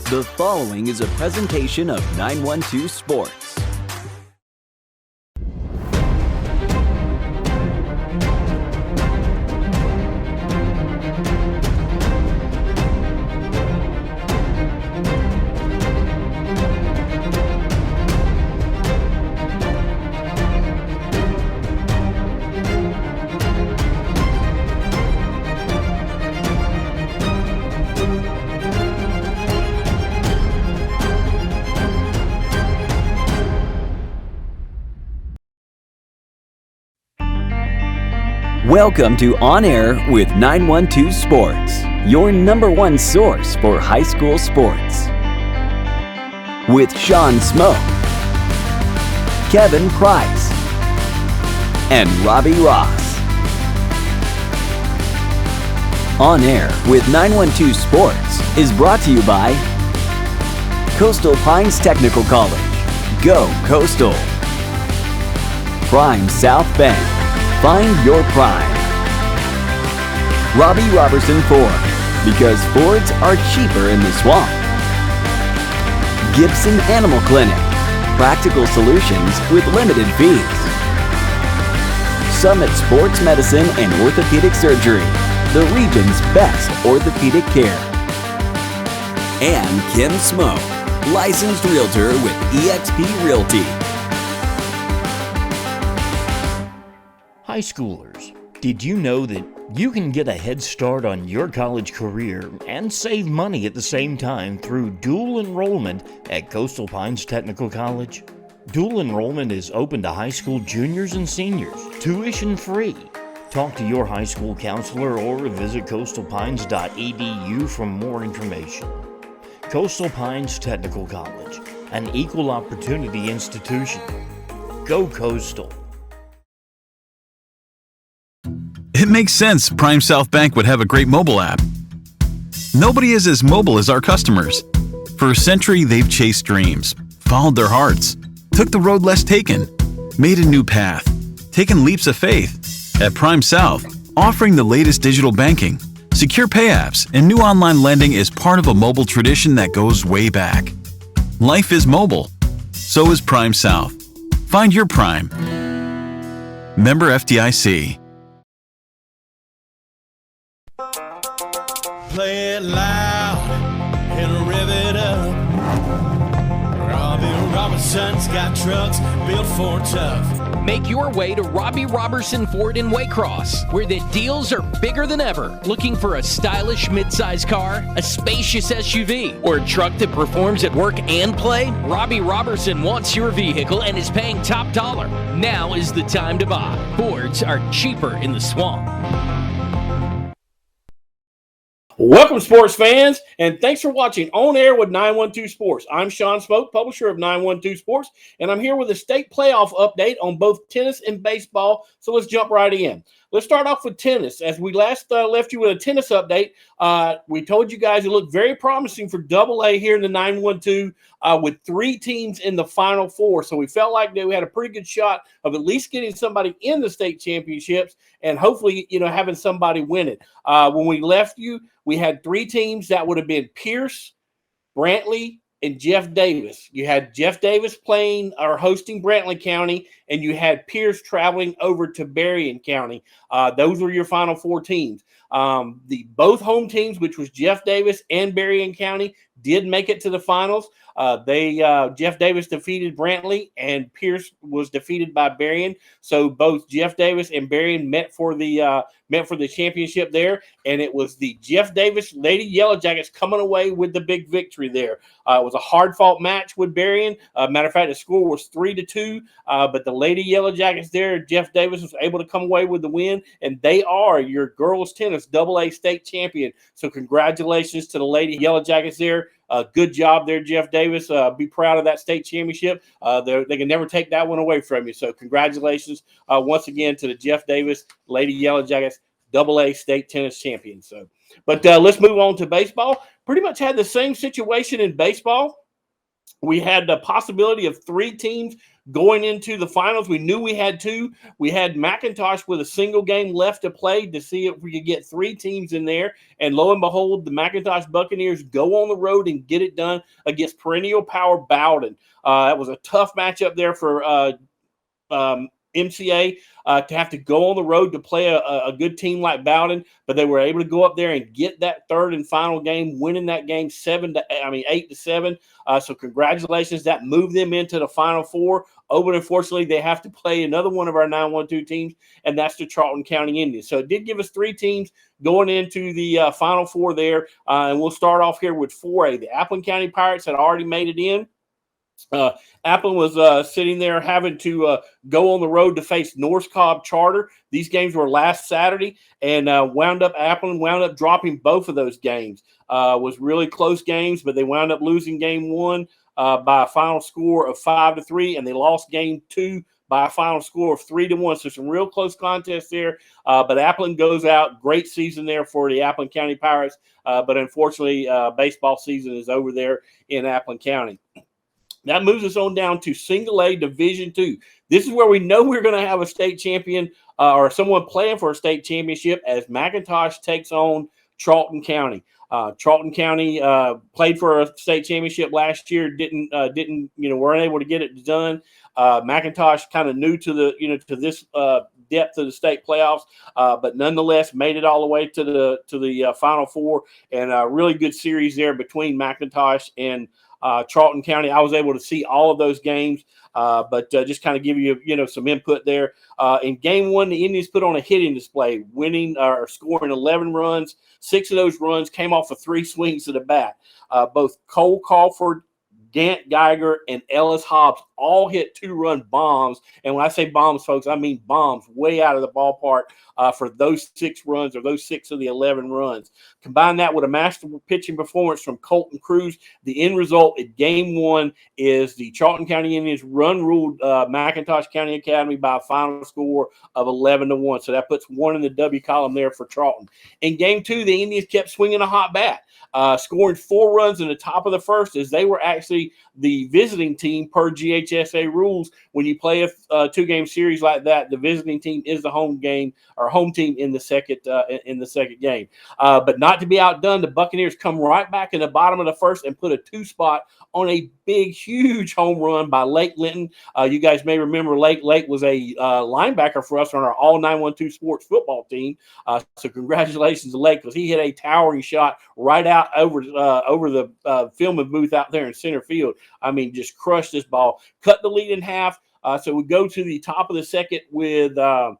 The following is a presentation of 912 Sports. Welcome to On Air with 912 Sports, your number one source for high school sports. With Sean Smoke, Kevin Price, and Robbie Ross. On Air with 912 Sports is brought to you by Coastal Pines Technical College. Go Coastal. Prime South Bank. Find your prime. Robbie Robertson Ford, because Fords are cheaper in the swamp. Gibson Animal Clinic, practical solutions with limited fees. Summit Sports Medicine and Orthopedic Surgery, the region's best orthopedic care. And Kim Smoke, licensed realtor with eXp Realty. High schoolers, did you know that you can get a head start on your college career and save money at the same time through dual enrollment at Coastal Pines Technical College? Dual enrollment is open to high school juniors and seniors, tuition free. Talk to your high school counselor or visit coastalpines.edu for more information. Coastal Pines Technical College, an equal opportunity institution. Go Coastal. It makes sense Prime South Bank would have a great mobile app. Nobody is as mobile as our customers. For a century, they've chased dreams, followed their hearts, took the road less taken, made a new path, taken leaps of faith. At Prime South, offering the latest digital banking, secure pay apps, and new online lending is part of a mobile tradition that goes way back. Life is mobile. So is Prime South. Find your Prime. Member FDIC. Play it loud and rev it up. Robbie Robertson's got trucks built for tough. Make your way to Robbie Robertson Ford in Waycross, where the deals are bigger than ever. Looking for a stylish midsize car, a spacious SUV, or a truck that performs at work and play? Robbie Robertson wants your vehicle and is paying top dollar. Now is the time to buy. Fords are cheaper in the swamp. Welcome, sports fans, and thanks for watching On Air with 912 Sports. I'm Sean Smoke, publisher of 912 Sports, and I'm here with a state playoff update on both tennis and baseball, so let's jump right in. Let's start off with tennis. As we last left you with a tennis update, we told you guys it looked very promising for AA here in the 912 with 3 teams in the Final Four. So we felt like we had a pretty good shot of at least getting somebody in the state championships and hopefully, having somebody win it. When we left you, we had 3 teams that would have been Pierce, Brantley, and Jeff Davis. You had Jeff Davis playing or hosting Brantley County, and you had Pierce traveling over to Berrien County. Those were your Final Four teams. Both home teams, which was Jeff Davis and Berrien County, did make it to the finals. Jeff Davis defeated Brantley, and Pierce was defeated by Berrien. So both Jeff Davis and Berrien met for the championship there, and it was the Jeff Davis Lady Yellow Jackets coming away with the big victory there. It was a hard-fought match with Berrien. Matter of fact, the score was 3-2, but the Lady Yellow Jackets there, Jeff Davis was able to come away with the win, and they are your girls tennis AA state champion. So congratulations to the Lady Yellow Jackets there. Good job there, Jeff Davis. Be proud of that state championship. They can never take that one away from you. So congratulations once again to the Jeff Davis Lady Yellow Jackets AA state tennis champions. But let's move on to baseball. Pretty much had the same situation in baseball. We had the possibility of 3 teams going into the finals. We knew we had 2. We had McIntosh with a single game left to play to see if we could get 3 teams in there. And lo and behold, the McIntosh Buccaneers go on the road and get it done against perennial power Bowden. That was a tough matchup there for MCA to have to go on the road to play a good team like Bowden, but they were able to go up there and get that third and final game, winning that game 8-7. So congratulations, that moved them into the Final Four. Oh, but unfortunately, they have to play another one of our 9-1-2 teams, and that's the Charlton County Indians. So it did give us 3 teams going into the Final Four there, and we'll start off here with 4A. The Appleton County Pirates had already made it in. Appleton was sitting there having to go on the road to face North Cobb Charter. These games were last Saturday, and Appleton wound up dropping both of those games. Was really close games, but they wound up losing game 1 by a final score of 5-3, and they lost game 2 by a final score of 3-1. So some real close contests there. But Appleton goes out. Great season there for the Appleton County Pirates. But unfortunately, baseball season is over there in Appleton County. That moves us on down to Single A Division II. This is where we know we're going to have a state champion or someone playing for a state championship as McIntosh takes on Charlton County. Charlton County played for a state championship last year. Weren't able to get it done. McIntosh kind of new to to this depth of the state playoffs, but nonetheless made it all the way to the Final Four, and a really good series there between McIntosh and Charlton County. I was able to see all of those games, but just kind of give you some input there. In game 1, the Indians put on a hitting display, winning or scoring 11 runs. 6 of those runs came off of 3 swings of the bat. Both Cole Crawford, Gant Geiger, and Ellis Hobbs all hit 2-run bombs. And when I say bombs, folks, I mean bombs way out of the ballpark for those 6 runs, or those 6 of the 11 runs. Combine that with a masterful pitching performance from Colton Cruz. The end result in game 1 is the Charlton County Indians ruled McIntosh County Academy by a final score of 11-1. So that puts 1 in the W column there for Charlton. In game 2, the Indians kept swinging a hot bat, scoring 4 runs in the top of the first, as they were actually the visiting team per GHSA rules. When you play a 2-game series like that, the visiting team is the home game or home team in the second game. But not to be outdone, the Buccaneers come right back in the bottom of the first and put a 2 spot on a big, huge home run by Lake Linton. You guys may remember Lake was a linebacker for us on our all 912 sports football team. So congratulations to Lake, because he hit a towering shot right out over the filming booth out there in center field. I mean, just crushed this ball, cut the lead in half. So we go to the top of the second with go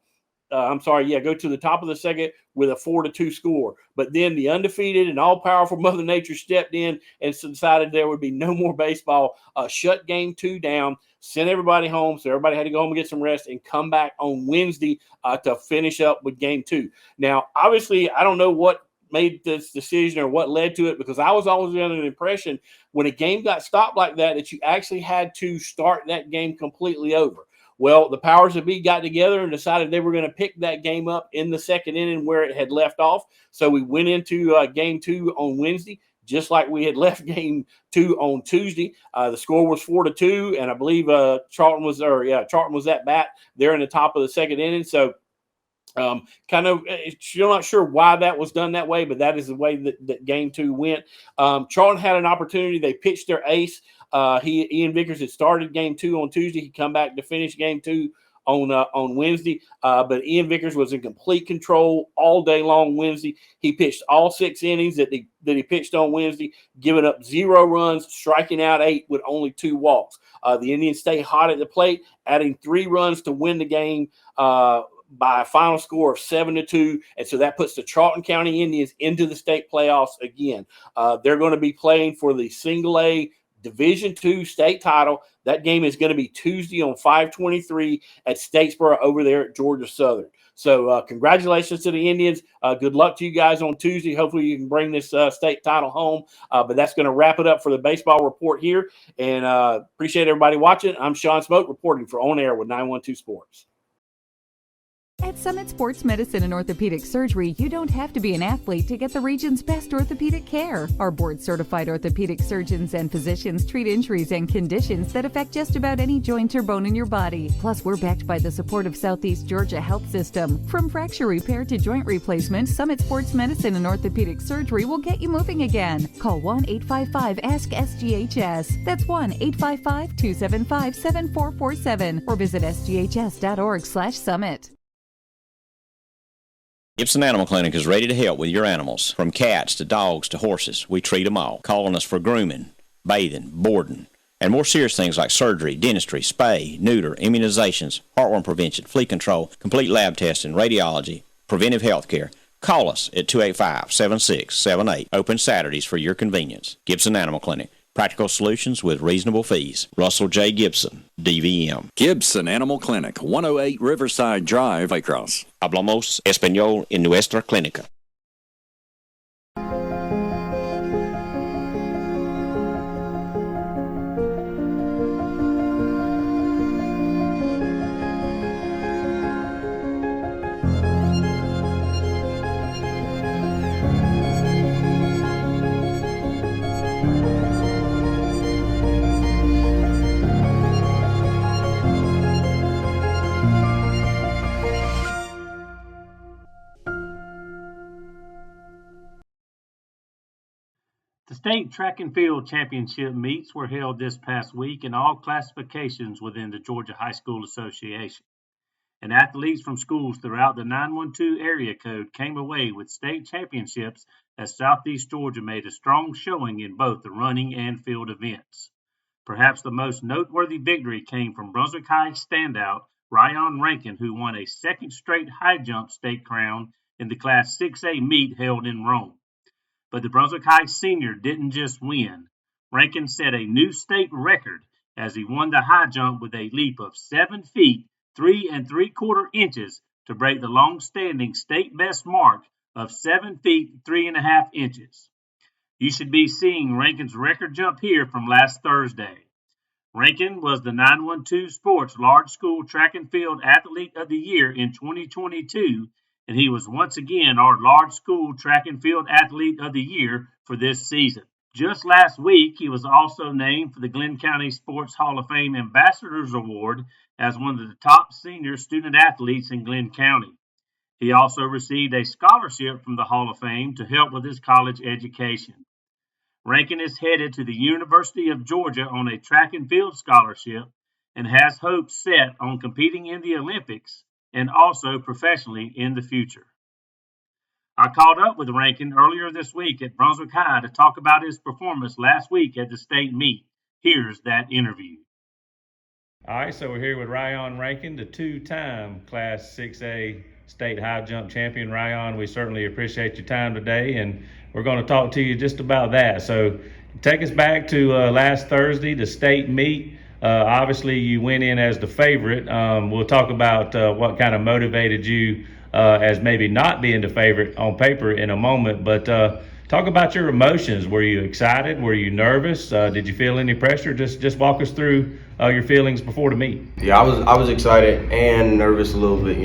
to the top of the second with a 4-2 score. But then the undefeated and all-powerful Mother Nature stepped in and decided there would be no more baseball, shut game 2 down, sent everybody home. So everybody had to go home and get some rest and come back on Wednesday to finish up with game 2. Now, obviously, I don't know what made this decision or what led to it, because I was always under the impression when a game got stopped like that you actually had to start that game completely over. Well, the powers that be got together and decided they were going to pick that game up in the second inning where it had left off. So we went into game 2 on Wednesday, just like we had left game 2 on Tuesday. The score was 4-2, and I believe Charlton was at bat there in the top of the second inning. So you're not sure why that was done that way, but that is the way that game 2 went. Charlton had an opportunity. They pitched their ace. Ian Vickers had started game 2 on Tuesday. He come back to finish game 2 on Wednesday. But Ian Vickers was in complete control all day long Wednesday. He pitched all 6 innings that he pitched on Wednesday, giving up 0 runs, striking out 8 with only 2 walks. The Indians stay hot at the plate, adding 3 runs to win the game by a final score of 7-2. And so that puts the Charlton County Indians into the state playoffs again. They're going to be playing for the Single A Division II state title. That game is going to be Tuesday on 5/23 at Statesboro over there at Georgia Southern. So congratulations to the Indians. Good luck to you guys on Tuesday. Hopefully you can bring this state title home. But that's going to wrap it up for the baseball report here. And appreciate everybody watching. I'm Sean Smoke reporting for On Air with 912 Sports. At Summit Sports Medicine and Orthopedic Surgery, you don't have to be an athlete to get the region's best orthopedic care. Our board-certified orthopedic surgeons and physicians treat injuries and conditions that affect just about any joint or bone in your body. Plus, we're backed by the support of Southeast Georgia Health System. From fracture repair to joint replacement, Summit Sports Medicine and Orthopedic Surgery will get you moving again. Call 1-855-ASK-SGHS. That's 1-855-275-7447 or visit sghs.org/summit. Gibson Animal Clinic is ready to help with your animals. From cats to dogs to horses, we treat them all. Call on us for grooming, bathing, boarding, and more serious things like surgery, dentistry, spay, neuter, immunizations, heartworm prevention, flea control, complete lab testing, radiology, preventive health care. Call us at 285-7678. Open Saturdays for your convenience. Gibson Animal Clinic. Practical solutions with reasonable fees. Russell J. Gibson, DVM. Gibson Animal Clinic, 108 Riverside Drive, Waycross. Hablamos español en nuestra clínica. The state track and field championship meets were held this past week in all classifications within the Georgia High School Association. And athletes from schools throughout the 912 area code came away with state championships as Southeast Georgia made a strong showing in both the running and field events. Perhaps the most noteworthy victory came from Brunswick High standout Ryan Rankin, who won a second straight high jump state crown in the Class 6A meet held in Rome. But the Brunswick High senior didn't just win. Rankin set a new state record as he won the high jump with a leap of 7 feet, 3 3/4 inches to break the long-standing state best mark of 7 feet, 3.5 inches. You should be seeing Rankin's record jump here from last Thursday. Rankin was the 912 Sports Large School Track and Field Athlete of the Year in 2022, and he was once again our Large School Track and Field Athlete of the Year for this season. Just last week, he was also named for the Glenn County Sports Hall of Fame Ambassadors Award as one of the top senior student athletes in Glenn County. He also received a scholarship from the Hall of Fame to help with his college education. Rankin is headed to the University of Georgia on a track and field scholarship and has hopes set on competing in the Olympics and also professionally in the future. I caught up with Rankin earlier this week at Brunswick High to talk about his performance last week at the state meet. Here's that interview. All right, so we're here with Ryan Rankin, the two-time Class 6A state high jump champion. Ryan, we certainly appreciate your time today, and we're going to talk to you just about that. So take us back to last Thursday, the state meet. Obviously, you went in as the favorite. We'll talk about what kind of motivated you as maybe not being the favorite on paper in a moment. But talk about your emotions. Were you excited? Were you nervous? Did you feel any pressure? Just walk us through your feelings before the meet. Yeah, I was excited and nervous a little bit.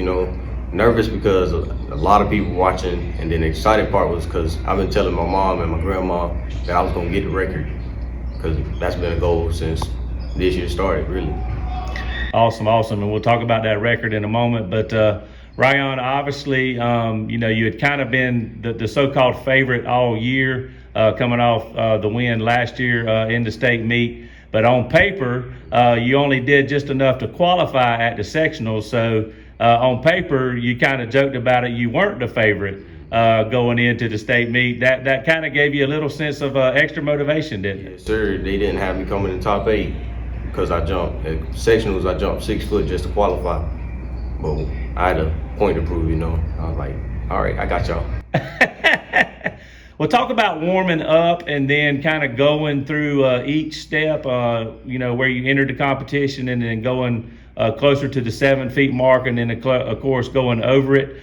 Nervous because a lot of people watching, and then the excited part was because I've been telling my mom and my grandma that I was going to get the record, because that's been a goal since this year started, really. Awesome, and we'll talk about that record in a moment. But Ryan, obviously, you had kind of been the so-called favorite all year, coming off the win last year in the state meet. But on paper, you only did just enough to qualify at the sectionals. So on paper, you kind of joked about it. You weren't the favorite going into the state meet. That kind of gave you a little sense of extra motivation, didn't it? Yes, sir. They didn't have me coming in the top 8 because I jumped. At sectionals, I jumped 6 foot just to qualify. But I had a point to prove, I was like, all right, I got y'all. Well, talk about warming up and then kind of going through each step, where you entered the competition and then going closer to the 7 feet mark and then, of course, going over it.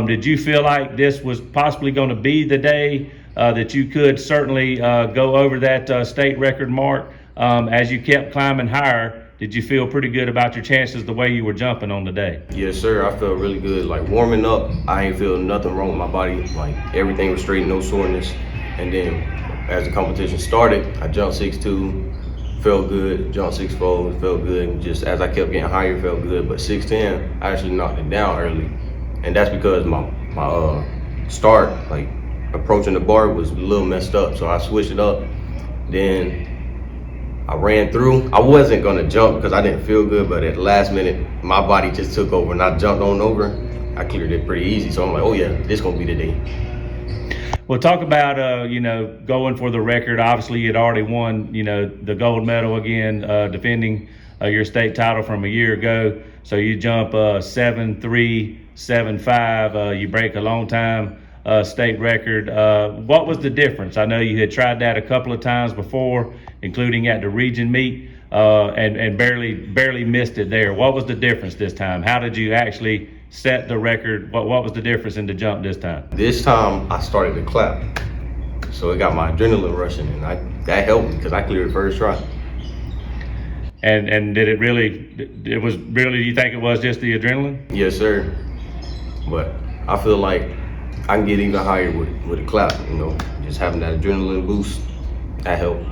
Did you feel like this was possibly going to be the day that you could certainly go over that state record mark as you kept climbing higher did you feel pretty good about your chances the way you were jumping on the day? Yes, sir. I felt really good. Like warming up, I ain't feel nothing wrong with my body. Like everything was straight, no soreness. And then as the competition started, I jumped 6'2", felt good. Jumped 6'4", felt good. And just as I kept getting higher, felt good. But 6'10", I actually knocked it down early, and that's because my start, like approaching the bar, was a little messed up. So I switched it up. Then I ran through. I wasn't gonna jump because I didn't feel good, but at the last minute, my body just took over and I jumped on over. I cleared it pretty easy. So I'm like, oh yeah, this gonna be the day. Well, talk about, going for the record. Obviously, you'd already won, the gold medal again, defending your state title from a year ago. So you jump 7'3", 7'5". You break a long time state record. What was the difference? I know you had tried that a couple of times before, including at the region meet, and barely missed it there. What was the difference this time? How did you actually set the record? What was the difference in the jump this time? This time I started to clap, so it got my adrenaline rushing, and that helped me because I cleared the first try. And did it really? It was really. You think it was just the adrenaline? Yes, sir. But I feel like I can get even higher with a clap. Just having that adrenaline boost, that helped.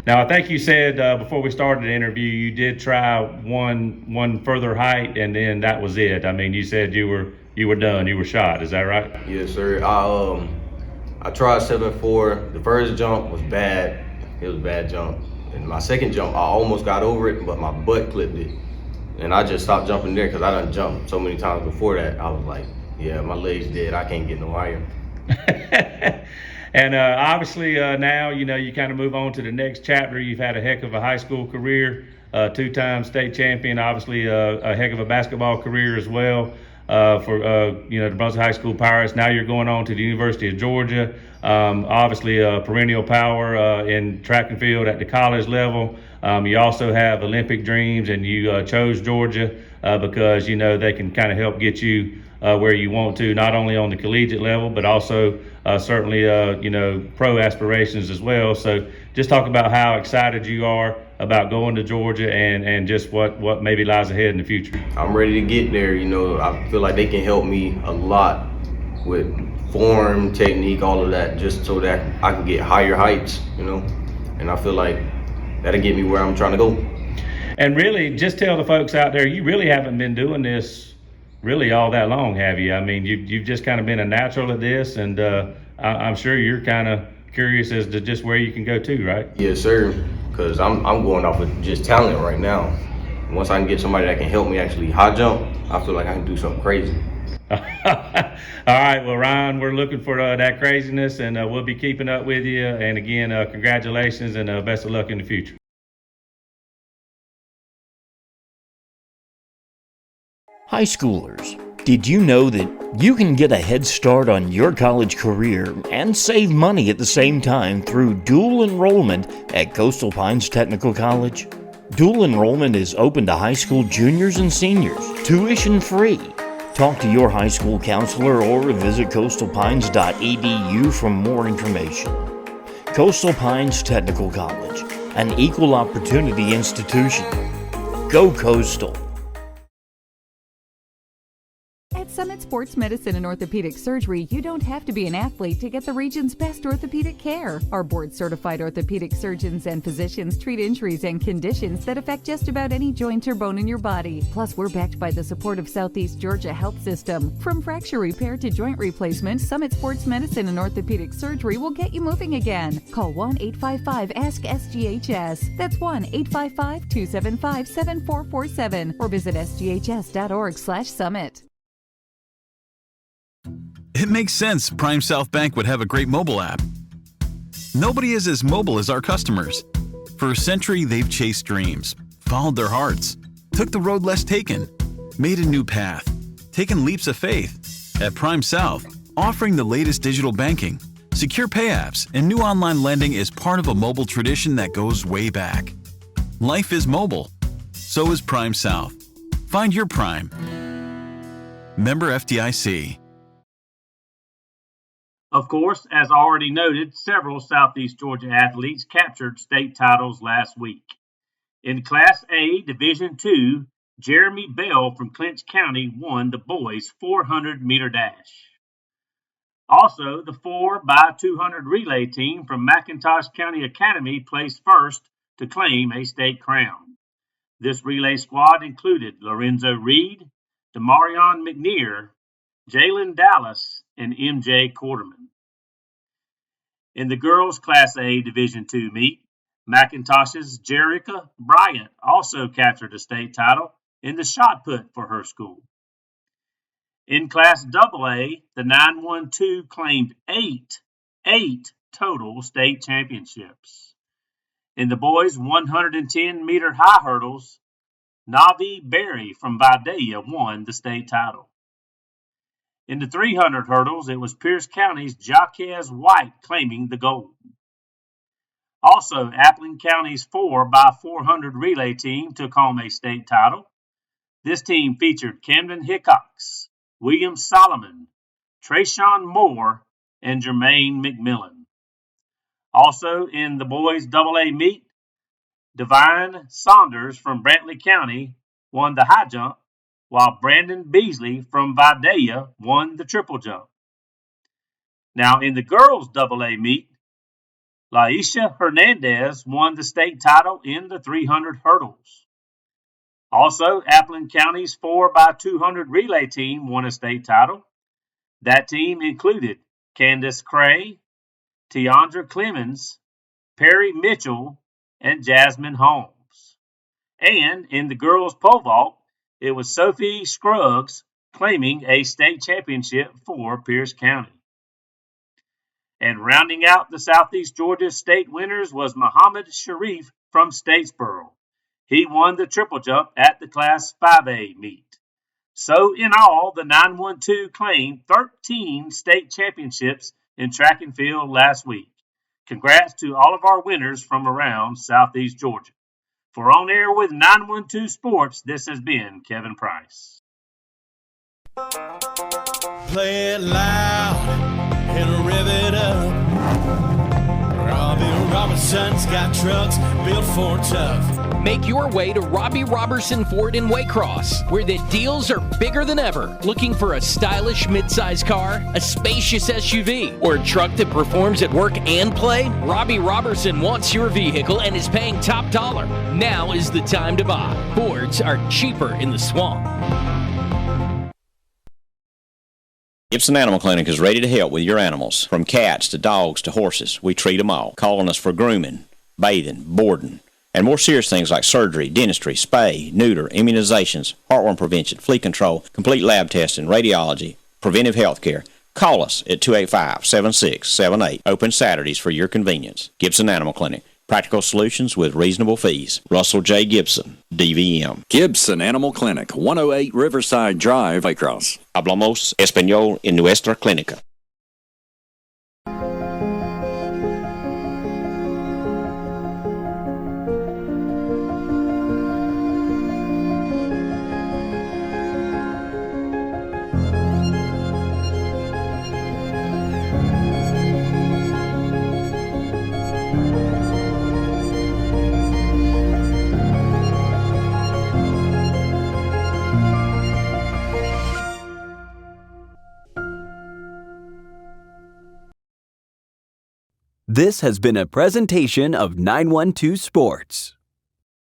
Now, I think you said before we started the interview, you did try one further height, and then that was it. I mean, you said you were done, you were shot. Is that right? Yes, sir. I tried 7'4". The first jump was bad. It was a bad jump. And my second jump, I almost got over it, but my butt clipped it, and I just stopped jumping there because I done jumped so many times before that. I was like, yeah, my leg's dead. I can't get no higher. And obviously now, you kind of move on to the next chapter. You've had a heck of a high school career, two-time state champion, obviously a heck of a basketball career as well for the Brunswick High School Pirates. Now you're going on to the University of Georgia. Obviously a perennial power in track and field at the college level. You also have Olympic dreams, and you chose Georgia because, they can kind of help get you where you want to, not only on the collegiate level, but also certainly, pro aspirations as well. So just talk about how excited you are about going to Georgia and just what maybe lies ahead in the future. I'm ready to get there. I feel like they can help me a lot with form, technique, all of that, just so that I can get higher heights, and I feel like that'll get me where I'm trying to go. And really, just tell the folks out there, you really haven't been doing this really all that long, have you? I mean, you've just kind of been a natural at this, and I'm sure you're kind of curious as to just where you can go to, right? Yes, sir, because I'm going off of just talent right now. Once I can get somebody that can help me actually high jump, I feel like I can do something crazy. All right, well, Ryan, we're looking for that craziness, and we'll be keeping up with you. And again, congratulations and best of luck in the future. High schoolers, did you know that you can get a head start on your college career and save money at the same time through dual enrollment at Coastal Pines Technical College? Dual enrollment is open to high school juniors and seniors, tuition free. Talk to your high school counselor or visit coastalpines.edu for more information. Coastal Pines Technical College, an equal opportunity institution. Go Coastal! At Summit Sports Medicine and Orthopedic Surgery, you don't have to be an athlete to get the region's best orthopedic care. Our board-certified orthopedic surgeons and physicians treat injuries and conditions that affect just about any joint or bone in your body. Plus, we're backed by the support of Southeast Georgia Health System. From fracture repair to joint replacement, Summit Sports Medicine and Orthopedic Surgery will get you moving again. Call 1-855-ASK-SGHS. That's 1-855-275-7447 or visit sghs.org/summit. It makes sense Prime South Bank would have a great mobile app. Nobody is as mobile as our customers. For a century, they've chased dreams, followed their hearts, took the road less taken, made a new path, taken leaps of faith. At Prime South, offering the latest digital banking, secure pay apps, and new online lending is part of a mobile tradition that goes way back. Life is mobile. So is Prime South. Find your Prime. Member FDIC. Of course, as already noted, several Southeast Georgia athletes captured state titles last week. In Class A Division II, Jeremy Bell from Clinch County won the boys 400-meter dash. Also, the 4x200 relay team from McIntosh County Academy placed first to claim a state crown. This relay squad included Lorenzo Reed, Demarion McNear, Jalen Dallas, and MJ Quarterman. In the girls' Class A Division II meet, McIntosh's Jerica Bryant also captured a state title in the shot put for her school. In Class AA, the 912 claimed eight total state championships. In the boys' 110-meter high hurdles, Navi Berry from Vidalia won the state title. In the 300 hurdles, it was Pierce County's Jaquez White claiming the gold. Also, Appling County's 4x400 relay team took home a state title. This team featured Camden Hickox, William Solomon, Trayshawn Moore, and Jermaine McMillan. Also, in the boys' AA meet, Divine Saunders from Brantley County won the high jump, while Brandon Beasley from Vidalia won the triple jump. Now, in the girls' AA meet, Laisha Hernandez won the state title in the 300 hurdles. Also, Appling County's 4x200 relay team won a state title. That team included Candace Cray, Tiandra Clemens, Perry Mitchell, and Jasmine Holmes. And in the girls' pole vault, it was Sophie Scruggs claiming a state championship for Pierce County. And rounding out the Southeast Georgia state winners was Muhammad Sharif from Statesboro. He won the triple jump at the Class 5A meet. So in all, the 912 claimed 13 state championships in track and field last week. Congrats to all of our winners from around Southeast Georgia. For On Air with 912 Sports, this has been Kevin Price. Play it loud and rev it up. Robbie Robertson's got trucks built for tough. Make your way to Robbie Robertson Ford in Waycross, where the deals are bigger than ever. Looking for a stylish midsize car, a spacious SUV, or a truck that performs at work and play? Robbie Robertson wants your vehicle and is paying top dollar. Now is the time to buy. Fords are cheaper in the swamp. Gibson Animal Clinic is ready to help with your animals. From cats to dogs to horses, we treat them all. Call on us for grooming, bathing, boarding, and more serious things like surgery, dentistry, spay, neuter, immunizations, heartworm prevention, flea control, complete lab testing, radiology, preventive health care. Call us at 285-7678. Open Saturdays for your convenience. Gibson Animal Clinic. Practical solutions with reasonable fees. Russell J. Gibson, DVM. Gibson Animal Clinic, 108 Riverside Drive, Waycross. Hablamos español en nuestra clínica. This has been a presentation of 912 Sports.